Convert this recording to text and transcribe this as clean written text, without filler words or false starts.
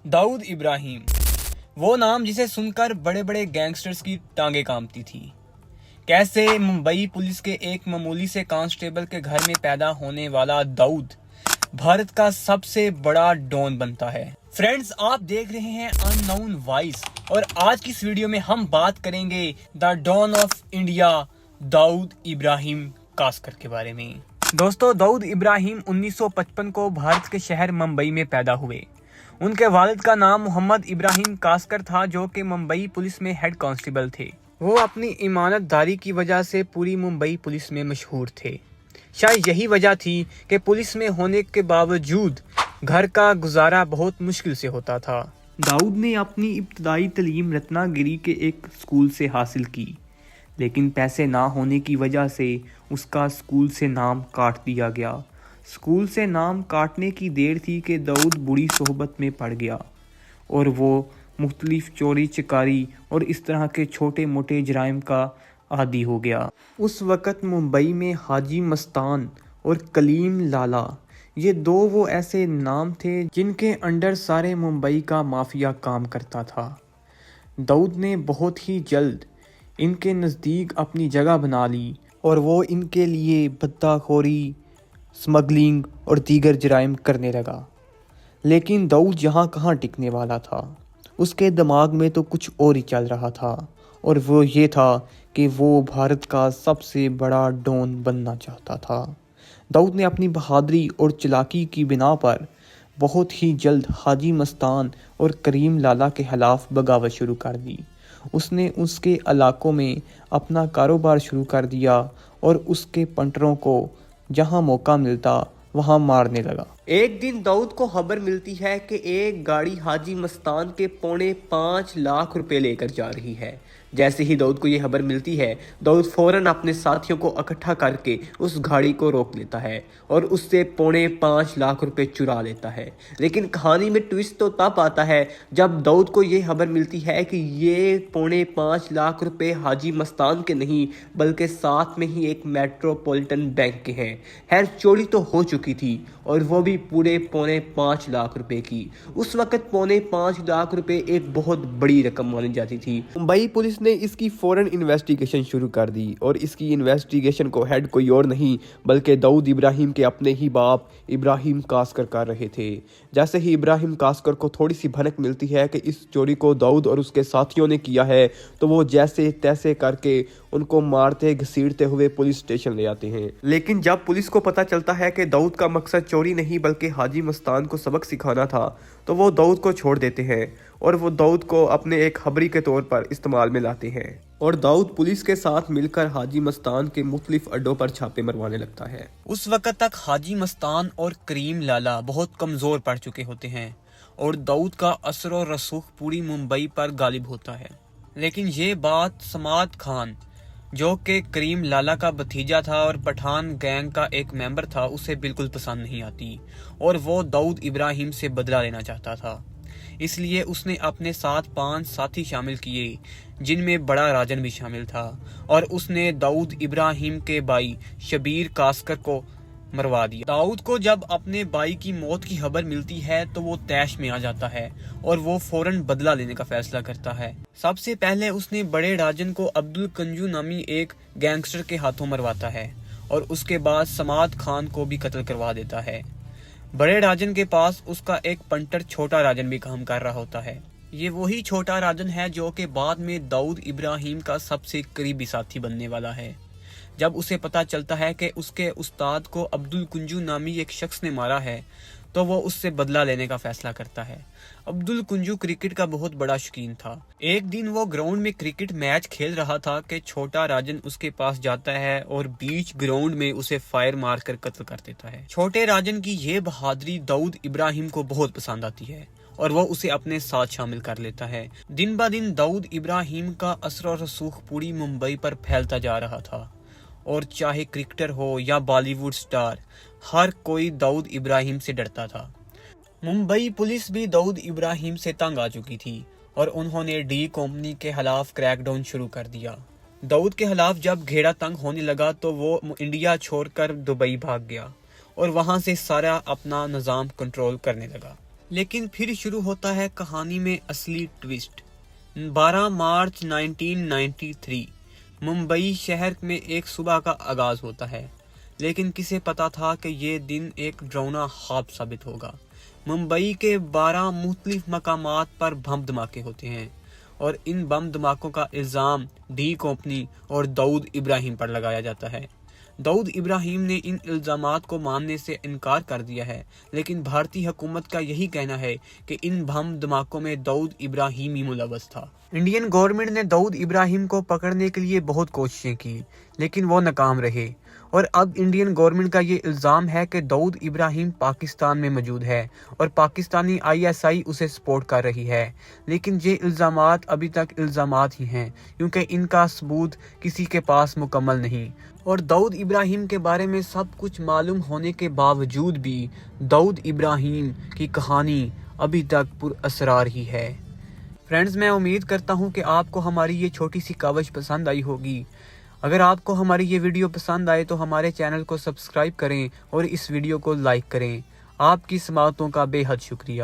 दाऊद इब्राहिम, वो नाम जिसे सुनकर बड़े बड़े गैंगस्टर्स की टांगें कांपती थी। कैसे मुंबई पुलिस के एक मामूली से कांस्टेबल के घर में पैदा होने वाला दाऊद भारत का सबसे बड़ा डॉन बनता है। फ्रेंड्स, आप देख रहे हैं अननोन वॉइस और आज की इस वीडियो में हम बात करेंगे the Don of India Dawood Ibrahim Kaskar के बारे में। दोस्तों, दाऊद इब्राहिम 1955 को भारत के शहर मुंबई में पैदा हुए। उनके वालिद का नाम मोहम्मद इब्राहिम कास्कर था, जो कि मुंबई पुलिस में हेड कांस्टेबल थे। वो अपनी ईमानतदारी की वजह से पूरी मुंबई पुलिस में मशहूर थे। शायद यही वजह थी कि पुलिस में होने के बावजूद घर का गुजारा बहुत मुश्किल से होता था। दाऊद ने अपनी इब्तदाई तालीम रत्नागिरी के एक स्कूल से हासिल की, लेकिन पैसे ना होने की वजह से उसका स्कूल से नाम काट दिया गया। स्कूल से नाम काटने की देर थी कि दाऊद बुरी सोहबत में पड़ गया और वो मुख्तलिफ चोरी चकारी और इस तरह के छोटे मोटे जराइम का आदी हो गया। उस वक़्त मुंबई में हाजी मस्तान और कलीम लाला, ये दो वो ऐसे नाम थे जिनके अंडर सारे मुंबई का माफिया काम करता था। दाऊद ने बहुत ही जल्द इनके नज़दीक अपनी जगह बना ली और वो इनके लिए बद्दाखोरी, स्मगलिंग और दीगर जराइम करने लगा। लेकिन दाऊद यहाँ कहाँ टिकने वाला था। उसके दिमाग में तो कुछ और ही चल रहा था, और वो ये था कि वो भारत का सबसे बड़ा डॉन बनना चाहता था। दाऊद ने अपनी बहादुरी और चालाकी की बिना पर बहुत ही जल्द हाजी मस्तान और करीम लाला के खिलाफ बगावत शुरू कर दी। उसने उसके इलाकों में अपना कारोबार शुरू कर दिया और उसके पंटरों को जहां मौका मिलता वहां मारने लगा। एक दिन दाऊद को खबर मिलती है कि एक गाड़ी हाजी मस्तान के 5.25 लाख रुपए लेकर जा रही है। जैसे ही दाऊद को ये खबर मिलती है, दाऊद फौरन अपने साथियों को इकट्ठा करके उस गाड़ी को रोक लेता है और उससे 5.25 लाख रुपए चुरा लेता है। लेकिन कहानी में ट्विस्ट तो तब आता है जब दाऊद को ये खबर मिलती है कि ये 5.25 लाख रुपए हाजी मस्तान के नहीं बल्कि साथ में ही एक मेट्रोपॉलिटन बैंक के हैं। खैर, चोरी तो हो चुकी थी और वो भी पूरे 5.25 लाख रुपए की। उस वक्त 5.25 लाख रुपए एक बहुत बड़ी रकम मानी जाती थी। मुंबई पुलिस ने इसकी फौरन इन्वेस्टिगेशन शुरू कर दी और इसकी इन्वेस्टिगेशन को हेड कोई और नहीं बल्कि दाऊद इब्राहिम के अपने ही बाप इब्राहिम कास्कर कर रहे थे। जैसे ही इब्राहिम कास्कर को थोड़ी सी भनक मिलती है कि इस चोरी को दाऊद और उसके साथियों ने किया है, तो वो जैसे तैसे करके उनको मारते घसीटते हुए पुलिस स्टेशन ले आते हैं। लेकिन जब पुलिस को पता चलता है कि दाऊद का मकसद चोरी नहीं बल्कि हाजी मस्तान को सबक सिखाना था, तो वो दाऊद को छोड़ देते हैं और वो दाऊद को अपने एक खबरी के तौर पर इस्तेमाल में लाते हैं। और दाऊद पुलिस के साथ मिलकर हाजी मस्तान के मुख्तलिफ अड्डों पर छापे मरवाने लगता है। उस वक्त तक हाजी मस्तान और करीम लाला बहुत कमजोर पड़ चुके होते हैं और दाऊद का असर और रसूख पूरी मुंबई पर गालिब होता है। लेकिन ये बात समाद खान, जो कि करीम लाला का भतीजा था और पठान गैंग का एक मेंबर था, उसे बिल्कुल पसंद नहीं आती और वो दाऊद इब्राहिम से बदला लेना चाहता था। इसलिए उसने अपने साथ 5 साथी शामिल किए, जिनमें बड़ा राजन भी शामिल था, और उसने दाऊद इब्राहिम के भाई शबीर कास्कर को मरवा दिया। दाऊद को जब अपने भाई की मौत की खबर मिलती है तो वो तैश में आ जाता है और वो फौरन बदला लेने का फैसला करता है। सबसे पहले उसने बड़े राजन को अब्दुल कंजू नामी एक गैंगस्टर के हाथों मरवाता है और उसके बाद समाद खान को भी कत्ल करवा देता है। बड़े राजन के पास उसका एक पंटर छोटा राजन भी काम कर रहा होता है। ये वही छोटा राजन है जो कि बाद में दाऊद इब्राहिम का सबसे करीबी साथी बनने वाला है। जब उसे पता चलता है कि उसके उस्ताद को अब्दुल कुंजू नामी एक शख्स ने मारा है, तो वो उससे बदला लेने का फैसला करता है। अब्दुल कुंजू क्रिकेट का बहुत बड़ा शौकीन था। एक दिन वो ग्राउंड में क्रिकेट मैच खेल रहा था कि छोटा राजन उसके पास जाता है और बीच ग्राउंड में उसे फायर मार कर कत्ल कर देता है। छोटे राजन की ये बहादुरी दाऊद इब्राहिम को बहुत पसंद आती है और वो उसे अपने साथ शामिल कर लेता है। दिन ब दिन दाऊद इब्राहिम का असर और रसूख पूरी मुंबई पर फैलता जा रहा था और चाहे क्रिकेटर हो या बॉलीवुड स्टार, हर कोई दाऊद इब्राहिम से डरता था। मुंबई पुलिस भी दाऊद इब्राहिम से तंग आ चुकी थी और उन्होंने डी कंपनी के खिलाफ क्रैकडाउन शुरू कर दिया। दाऊद के खिलाफ जब घेरा तंग होने लगा तो वो इंडिया छोड़कर दुबई भाग गया और वहां से सारा अपना निजाम कंट्रोल करने लगा। لیکن پھر شروع ہوتا ہے کہانی میں اصلی ٹویسٹ۔ 12 مارچ 1993 ممبئی شہر میں ایک صبح کا آغاز ہوتا ہے، لیکن کسے پتا تھا کہ یہ دن ایک ڈراؤنا خواب ثابت ہوگا۔ ممبئی کے 12 مختلف مقامات پر بم دھماکے ہوتے ہیں اور ان بم دھماکوں کا الزام ڈی کمپنی اور داؤد ابراہیم پر لگایا جاتا ہے۔ داؤد ابراہیم نے ان الزامات کو ماننے سے انکار کر دیا ہے، لیکن بھارتی حکومت کا یہی کہنا ہے کہ ان بم دھماکوں میں داؤد ابراہیم ہی ملوث تھا۔ انڈین گورنمنٹ نے داؤد ابراہیم کو پکڑنے کے لیے بہت کوششیں کی، لیکن وہ ناکام رہے، اور اب انڈین گورنمنٹ کا یہ الزام ہے کہ داؤد ابراہیم پاکستان میں موجود ہے اور پاکستانی ISI اسے سپورٹ کر رہی ہے، لیکن یہ الزامات ابھی تک الزامات ہی ہیں، کیونکہ ان کا ثبوت کسی کے پاس مکمل نہیں، اور داؤد ابراہیم کے بارے میں سب کچھ معلوم ہونے کے باوجود بھی داؤد ابراہیم کی کہانی ابھی تک پر اسرار ہی ہے۔ فرینڈز، میں امید کرتا ہوں کہ آپ کو ہماری یہ چھوٹی سی کاوش پسند آئی ہوگی۔ اگر آپ کو ہماری یہ ویڈیو پسند آئے تو ہمارے چینل کو سبسکرائب کریں اور اس ویڈیو کو لائک کریں۔ آپ کی سماعتوں کا بے حد شکریہ۔